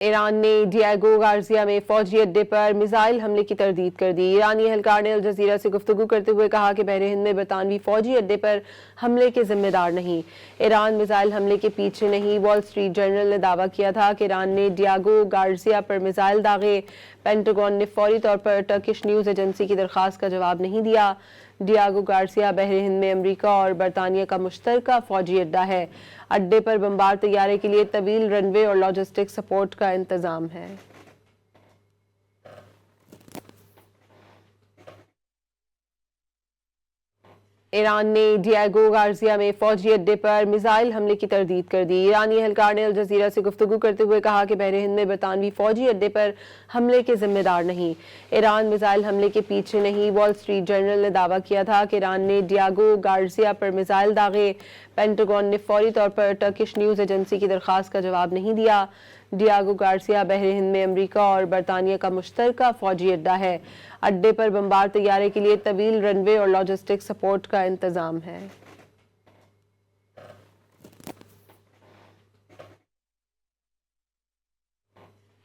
ایران نے ڈیاگو گارزیا میں فوجی اڈے پر میزائل حملے کی تردید کر دی۔ ایرانی اہلکار نے الجزیرہ سے گفتگو کرتے ہوئے کہا کہ بحر ہند میں برطانوی فوجی اڈے پر حملے کے ذمہ دار نہیں۔ ایران میزائل حملے کے پیچھے نہیں۔ وال اسٹریٹ جرنل نے دعویٰ کیا تھا کہ ایران نے ڈیاگو گارزیا پر میزائل داغے۔ پینٹاگون نے فوری طور پر ٹرکش نیوز ایجنسی کی درخواست کا جواب نہیں دیا۔ ڈیاگو گارزیا بحر ہند میں امریکہ اور برطانیہ کا مشترکہ فوجی اڈہ ہے۔ اڈے پر بمبار طیارے کے لیے طویل رن وے اور لاجسٹک سپورٹ کا انتظام ہے۔ ایران نے ڈیاگو گارزیا میں فوجی اڈے پر میزائل حملے کی تردید کر دی۔ ایرانی اہلکار نے الجزیرہ سے گفتگو کرتے ہوئے کہا کہ بحر ہند میں برطانوی فوجی اڈے پر حملے کے ذمہ دار نہیں۔ ایران میزائل حملے کے پیچھے نہیں۔ وال اسٹریٹ جرنل نے دعویٰ کیا تھا کہ ایران نے ڈیاگو گارزیا پر میزائل داغے۔ پینٹاگون نے فوری طور پر ٹرکش نیوز ایجنسی کی درخواست کا جواب نہیں دیا۔ ڈیاگو گارزیا بحر ہند میں امریکہ اور برطانیہ کا مشترکہ فوجی اڈہ ہے۔ اڈے پر بمبار طیارے کے لیے طویل رن وے اور لاجسٹک سپورٹ کا انتظام ہے۔